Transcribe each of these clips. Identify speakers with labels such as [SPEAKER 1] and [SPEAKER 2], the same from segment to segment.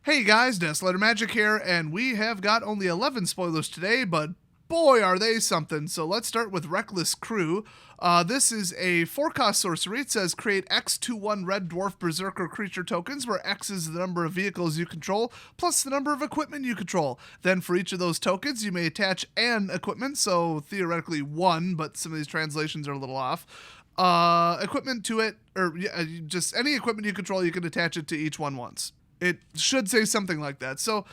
[SPEAKER 1] Hey guys, Desolator Magic here, and we have got only 11 spoilers today, but boy are they something. So let's start with Reckless Crew. This is a 4-cost sorcery. It says create X 2/1 Red Dwarf Berserker creature tokens, where X is the number of vehicles you control, plus the number of equipment you control. Then for each of those tokens, you may attach an equipment, so theoretically one, but some of these translations are a little off. Equipment to it, or just any equipment you control, you can attach it to each one once. It should say something like that. So,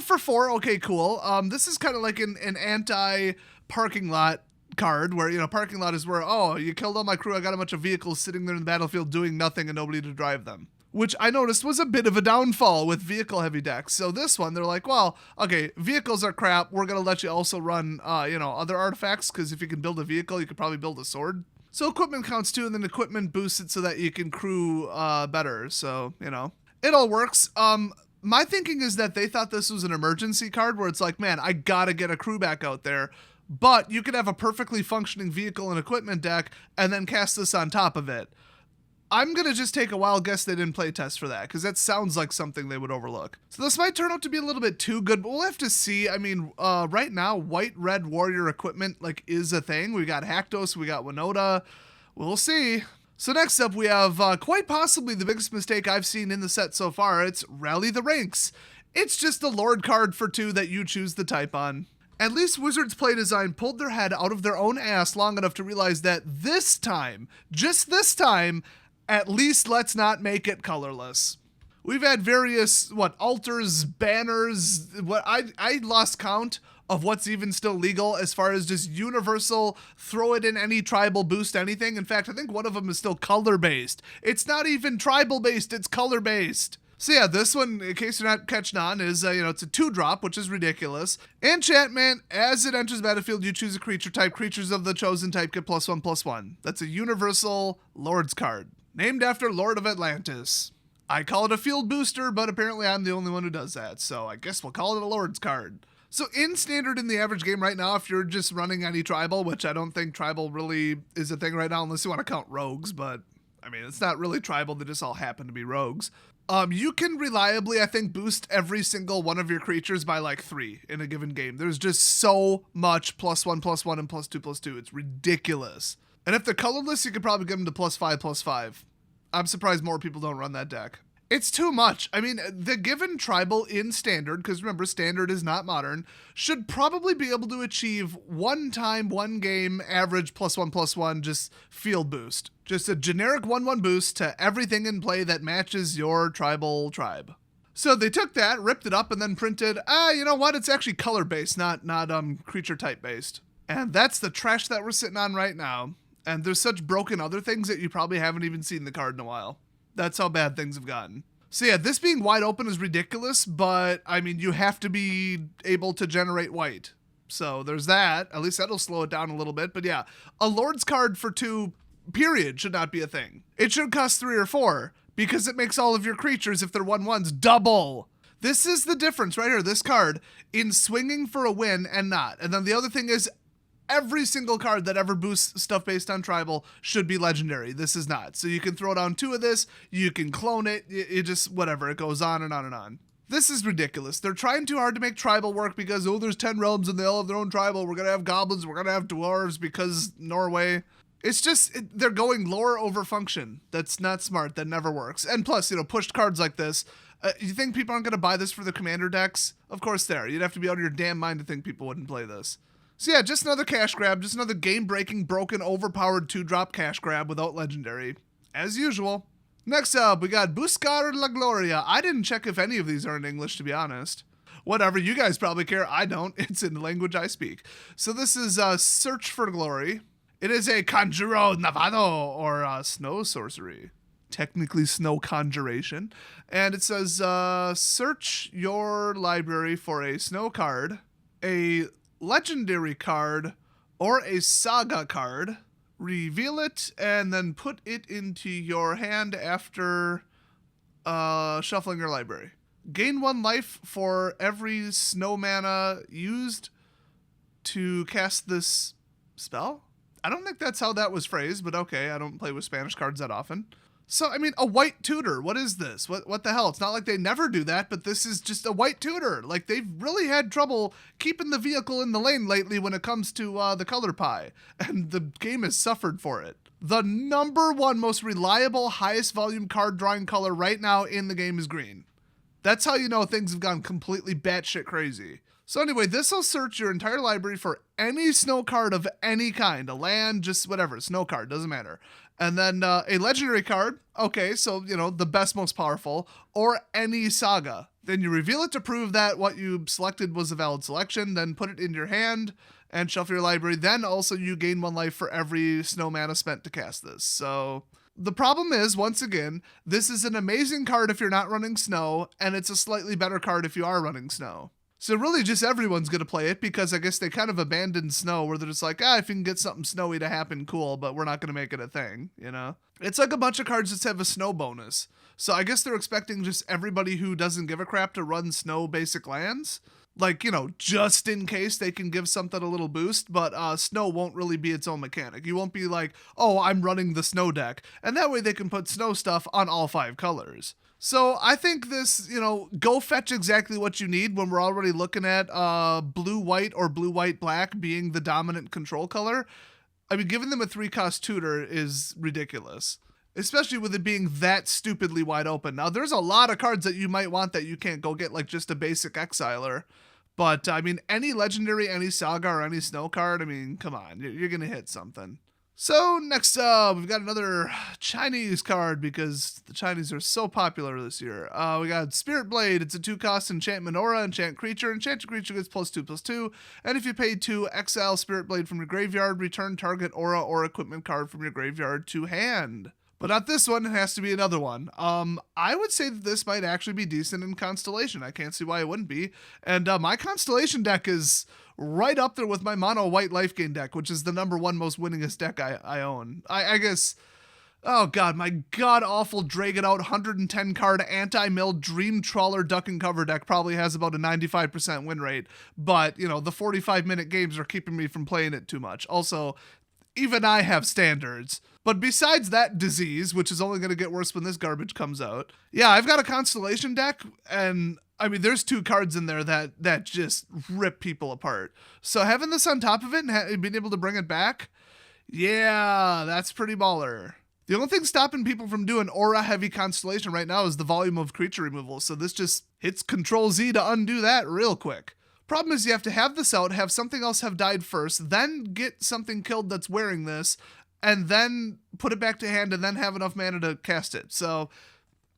[SPEAKER 1] for 4, okay, cool. This is kind of like an anti-parking lot card where, parking lot is where, oh, you killed all my crew, I got a bunch of vehicles sitting there in the battlefield doing nothing and nobody to drive them. Which I noticed was a bit of a downfall with vehicle-heavy decks. So this one, they're like, well, okay, vehicles are crap. We're going to let you also run, other artifacts, because if you can build a vehicle, you could probably build a sword. So equipment counts too, and then equipment boosts it so that you can crew better. So, it all works. My thinking is that they thought this was an emergency card where it's like, man, I gotta get a crew back out there. But you could have a perfectly functioning vehicle and equipment deck and then cast this on top of it. I'm gonna just take a wild guess they didn't play test for that, because that sounds like something they would overlook. So this might turn out to be a little bit too good, but we'll have to see. I mean, right now, white-red warrior equipment is a thing. We got Haktos, we got Winota. We'll see. So next up, we have quite possibly the biggest mistake I've seen in the set so far. It's Rally the Ranks. It's just a Lord card for 2 that you choose the type on. At least Wizards Play Design pulled their head out of their own ass long enough to realize that this time, just this time, at least let's not make it colorless. We've had various, altars, banners, I lost count of what's even still legal as far as just universal, throw it in any tribal, boost anything. In fact, I think one of them is still color-based. It's not even tribal-based, it's color-based. So yeah, this one, in case you're not catching on, is, it's a 2-drop, which is ridiculous. Enchantment, as it enters the battlefield, you choose a creature type. Creatures of the chosen type get +1/+1. That's a universal Lord's card, named after Lord of Atlantis. I call it a field booster, but apparently I'm the only one who does that, so I guess we'll call it a Lord's card. So in standard in the average game right now, if you're just running any tribal, which I don't think tribal really is a thing right now unless you want to count rogues, but I mean, it's not really tribal, they just all happen to be rogues. You can reliably, I think, boost every single one of your creatures by 3 in a given game. There's just so much +1/+1 and +2/+2. It's ridiculous. And if they're colorless, you could probably get them to +5/+5. I'm surprised more people don't run that deck. It's too much. I mean, the given tribal in standard, because remember, standard is not modern, should probably be able to achieve one game average +1/+1 just field boost. Just a generic 1/1 boost to everything in play that matches your tribal tribe. So they took that, ripped it up, and then printed, you know what? It's actually color-based, not creature type-based. And that's the trash that we're sitting on right now. And there's such broken other things that you probably haven't even seen the card in a while. That's how bad things have gotten. So yeah, this being wide open is ridiculous, but I mean, you have to be able to generate white. So there's that. At least that'll slow it down a little bit. But yeah, a Lord's card for 2, period, should not be a thing. It should cost 3 or 4, because it makes all of your creatures, if they're 1/1s, double. This is the difference right here, this card, in swinging for a win and not. And then the other thing is, every single card that ever boosts stuff based on tribal should be legendary. This is not. So you can throw down 2 of this, you can clone it, it just, whatever, it goes on and on and on. This is ridiculous. They're trying too hard to make tribal work because, there's 10 realms and they all have their own tribal. We're going to have goblins, we're going to have dwarves because Norway. It's just, they're going lore over function. That's not smart. That never works. And plus, pushed cards like this, you think people aren't going to buy this for the commander decks? Of course they are. You'd have to be out of your damn mind to think people wouldn't play this. So yeah, just another cash grab, just another game-breaking, broken, overpowered 2-drop cash grab without legendary. As usual. Next up, we got Buscar la Gloria. I didn't check if any of these are in English, to be honest. Whatever, you guys probably care. I don't. It's in the language I speak. So this is Search for Glory. It is a Conjuro Navado, or snow sorcery. Technically snow conjuration. And it says, search your library for a snow card, a legendary card, or a saga card, reveal it, and then put it into your hand after shuffling your library. Gain 1 life for every snow mana used to cast this spell? I don't think that's how that was phrased, but okay, I don't play with Spanish cards that often. So, I mean, a white tutor, what is this? What the hell? It's not like they never do that, but this is just a white tutor. Like, they've really had trouble keeping the vehicle in the lane lately when it comes to the color pie, and the game has suffered for it. The number one most reliable, highest volume card drawing color right now in the game is green. That's how you know things have gone completely batshit crazy. So anyway, this will search your entire library for any snow card of any kind, a land, just whatever, snow card, doesn't matter. And then a legendary card, okay, so, you know, the best, most powerful, or any saga. Then you reveal it to prove that what you selected was a valid selection, then put it in your hand and shuffle your library. Then also you gain 1 life for every snow mana spent to cast this. So the problem is, once again, this is an amazing card if you're not running snow, and it's a slightly better card if you are running snow. So really just everyone's going to play it, because I guess they kind of abandoned snow, where they're just like, if you can get something snowy to happen, cool, but we're not going to make it a thing, you know? It's like a bunch of cards that have a snow bonus. So I guess they're expecting just everybody who doesn't give a crap to run snow basic lands. Like, you know, just in case they can give something a little boost, but snow won't really be its own mechanic. You won't be like, oh, I'm running the snow deck. And that way they can put snow stuff on all 5 colors. So I think this, you know, go fetch exactly what you need when we're already looking at blue-white or blue-white-black being the dominant control color. I mean, giving them a 3-cost tutor is ridiculous, especially with it being that stupidly wide open. Now, there's a lot of cards that you might want that you can't go get, like just a basic Exiler. But, I mean, any legendary, any saga, or any snow card, I mean, come on, you're going to hit something. So next up, we've got another Chinese card, because the Chinese are so popular this year. We got Spirit Blade. It's a 2-cost enchantment aura, enchant creature. Enchanted creature gets +2/+2. And if you pay 2, exile Spirit Blade from your graveyard, return target aura or equipment card from your graveyard to hand. But not this one, it has to be another one. I would say that this might actually be decent in Constellation. I can't see why it wouldn't be. And my Constellation deck is right up there with my mono white life gain deck, which is the number 1 most winningest deck I own. I guess, oh god, my god awful drag it out 110 card anti-mill Dream Trawler duck and cover deck probably has about a 95% win rate, but you know, the 45-minute games are keeping me from playing it too much. Also, even I have standards. But besides that disease, which is only going to get worse when this garbage comes out, yeah, I've got a Constellation deck, and I mean, there's 2 cards in there that just rip people apart. So having this on top of it and being able to bring it back, yeah, that's pretty baller. The only thing stopping people from doing aura-heavy Constellation right now is the volume of creature removal, so this just hits Control-Z to undo that real quick. Problem is you have to have this out, have something else have died first, then get something killed that's wearing this, and then put it back to hand, and then have enough mana to cast it. So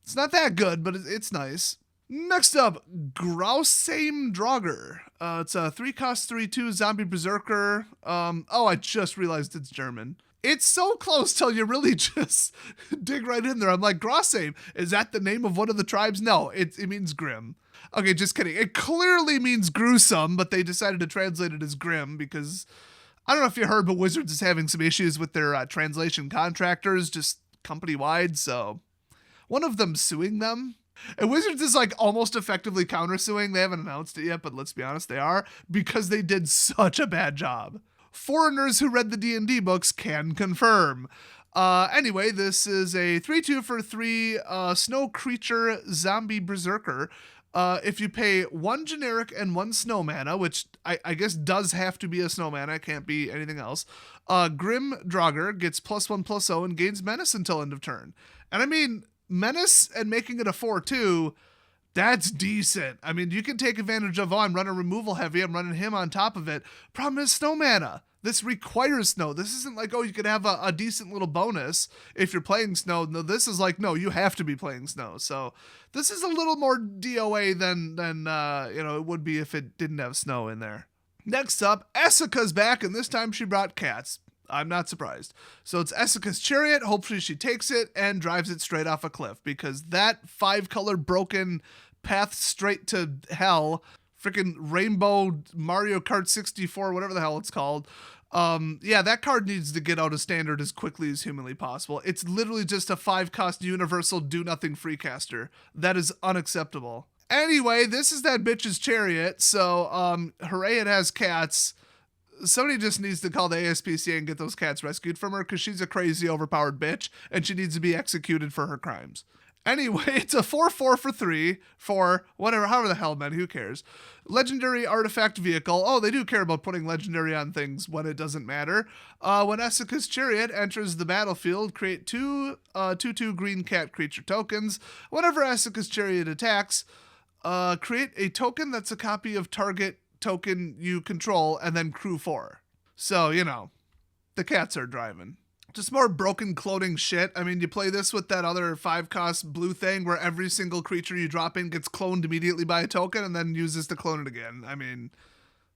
[SPEAKER 1] it's not that good, but it's nice. Next up, Grimdragger. It's a 3-cost 3/2 zombie berserker. I just realized it's German. It's so close till you really just dig right in there. I'm like, Grausame, is that the name of one of the tribes? No, it means grim. Okay, just kidding. It clearly means gruesome, but they decided to translate it as grim because, I don't know if you heard, but Wizards is having some issues with their translation contractors, just company-wide, so one of them suing them. And Wizards is like almost effectively countersuing. They haven't announced it yet, but let's be honest, they are, because they did such a bad job. Foreigners who read the D&D books can confirm. Anyway, this is a 3/2 for 3 snow creature zombie berserker. If you pay 1 generic and 1 snow mana, which I guess does have to be a snow mana, it can't be anything else, Grimdragger gets +1/+0 and gains menace until end of turn. And I mean, menace and making it a 4/2, that's decent. I mean, you can take advantage of, I'm running removal heavy, I'm running him on top of it. Problem is snow mana. This requires snow. This isn't like, you could have a decent little bonus if you're playing snow. No, this is like, no, you have to be playing snow. So this is a little more DOA than it would be if it didn't have snow in there. Next up, Essica's back, and this time she brought cats. I'm not surprised. So it's Essica's Chariot. Hopefully she takes it and drives it straight off a cliff, because that 5-color broken path straight to hell, freaking Rainbow Mario Kart 64, whatever the hell it's called. That card needs to get out of standard as quickly as humanly possible. It's literally just a 5-cost universal do-nothing free caster. That is unacceptable. Anyway, this is that bitch's Chariot, so hooray, it has cats. Somebody just needs to call the ASPCA and get those cats rescued from her because she's a crazy, overpowered bitch and she needs to be executed for her crimes. Anyway, it's a 4/4 for 3 for whatever, however the hell, man, who cares? Legendary artifact vehicle. Oh, they do care about putting legendary on things when it doesn't matter. When Essica's Chariot enters the battlefield, create two 2/2 green cat creature tokens. Whenever Essica's Chariot attacks, create a token that's a copy of target token you control and then crew 4. So, you know, the cats are driving. Just more broken clothing shit. I mean, you play this with that other 5-cost blue thing where every single creature you drop in gets cloned immediately by a token and then uses to clone it again. I mean,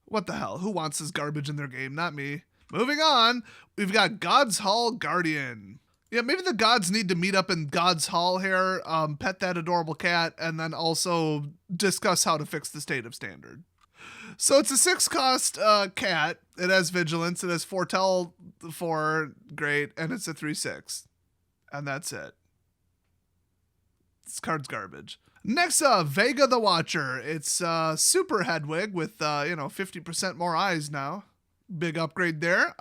[SPEAKER 1] what the hell? Who wants this garbage in their game? Not me. Moving on, we've got God's Hall Guardian. Yeah, maybe the gods need to meet up in God's Hall here, pet that adorable cat, and then also discuss how to fix the state of standard. So it's a 6-cost cat. It has vigilance. It has foretell 4, great, and it's a 3/6, and that's it. This card's garbage. Next up, Vega the Watcher. It's super Hedwig with 50% more eyes now. Big upgrade there.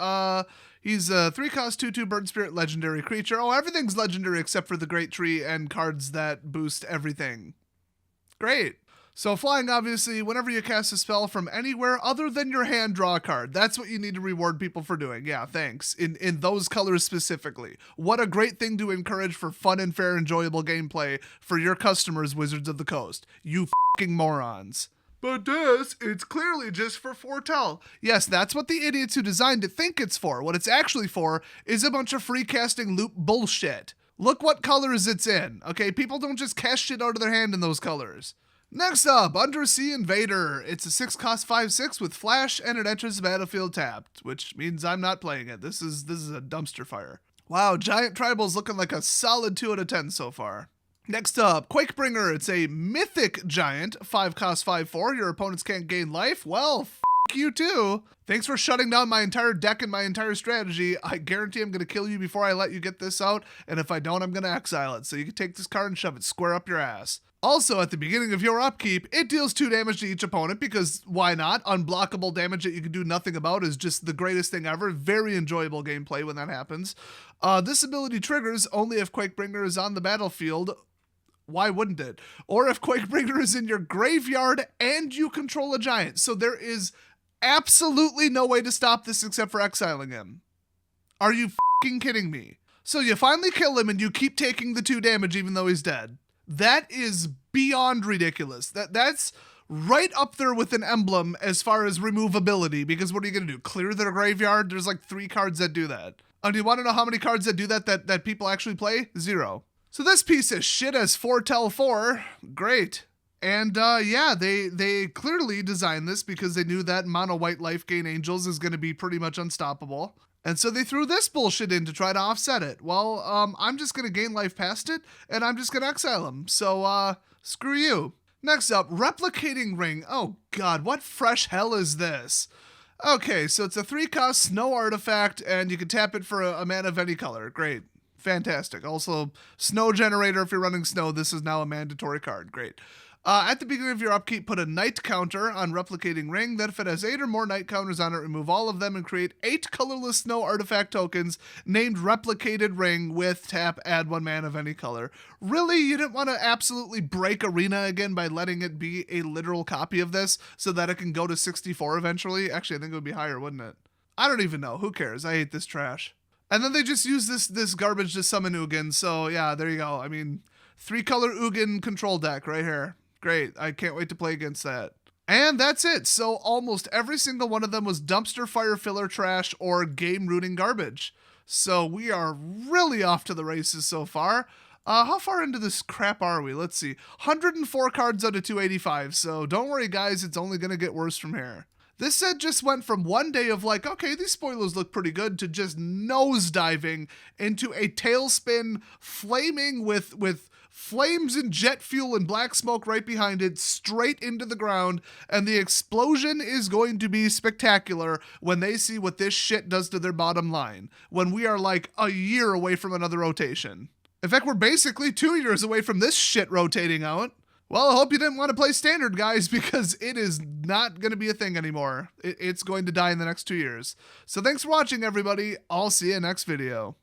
[SPEAKER 1] He's a 3-cost 2/2 bird spirit legendary creature. Oh, everything's legendary except for the Great Tree and cards that boost everything. Great. So flying, obviously, whenever you cast a spell from anywhere other than your hand, draw a card. That's what you need to reward people for doing. Yeah, thanks. In those colors specifically. What a great thing to encourage for fun and fair, enjoyable gameplay for your customers, Wizards of the Coast. You fucking morons. But this, it's clearly just for foretell. Yes, that's what the idiots who designed it think it's for. What it's actually for is a bunch of free casting loop bullshit. Look what colors it's in. Okay, people don't just cast shit out of their hand in those colors. Next up, Undersea Invader. It's a 6-cost 5/6 with flash, and it enters the battlefield tapped, which means I'm not playing it. This is a dumpster fire. Wow, Giant Tribal's looking like a solid 2 out of 10 so far. Next up, Quakebringer. It's a Mythic Giant, 5-cost 5/4. Your opponents can't gain life. Well, f*** you too. Thanks for shutting down my entire deck and my entire strategy. I guarantee I'm going to kill you before I let you get this out, and if I don't, I'm going to exile it. So you can take this card and shove it square up your ass. Also, at the beginning of your upkeep, it deals 2 damage to each opponent because why not? Unblockable damage that you can do nothing about is just the greatest thing ever. Very enjoyable gameplay when that happens. This ability triggers only if Quakebringer is on the battlefield. Why wouldn't it? Or if Quakebringer is in your graveyard and you control a giant. So there is absolutely no way to stop this except for exiling him. Are you fucking kidding me? So you finally kill him and you keep taking the 2 damage even though he's dead. That is beyond ridiculous. That's right up there with an emblem as far as removability, because what are you going to do? Clear their graveyard? There's like 3 cards that do that. Do you want to know how many cards that do that people actually play? 0. So this piece of shit has foretell 4. Great. And yeah, they clearly designed this because they knew that mono white life gain angels is going to be pretty much unstoppable. And so they threw this bullshit in to try to offset it. Well, I'm just going to gain life past it, and I'm just going to exile him. So, screw you. Next up, Replicating Ring. Oh, God, what fresh hell is this? Okay, so it's a 3-cost snow artifact, and you can tap it for a mana of any color. Great. Fantastic. Also, snow generator. If you're running snow, this is now a mandatory card. Great. At the beginning of your upkeep, put a night counter on Replicating Ring. Then if it has 8 or more night counters on it, remove all of them and create 8 colorless snow artifact tokens named Replicated Ring with tap, add 1 mana of any color. Really? You didn't want to absolutely break Arena again by letting it be a literal copy of this so that it can go to 64 eventually? Actually, I think it would be higher, wouldn't it? I don't even know. Who cares? I hate this trash. And then they just use this garbage to summon Ugin. So yeah, there you go. I mean, 3-color Ugin control deck right here. Great. I can't wait to play against that. And that's it. So almost every single one of them was dumpster fire filler trash or game rooting garbage. So we are really off to the races so far. How far into this crap are we? Let's see. 104 cards out of 285. So don't worry, guys. It's only going to get worse from here. This set just went from one day of like, okay, these spoilers look pretty good, to just nosediving into a tailspin flaming with flames and jet fuel and black smoke right behind it, straight into the ground, and the explosion is going to be spectacular when they see what this shit does to their bottom line, when we are like a year away from another rotation. In fact, we're basically 2 years away from this shit rotating out. Well, I hope you didn't want to play Standard, guys, because it is not going to be a thing anymore. It's going to die in the next 2 years. So thanks for watching, everybody. I'll see you next video.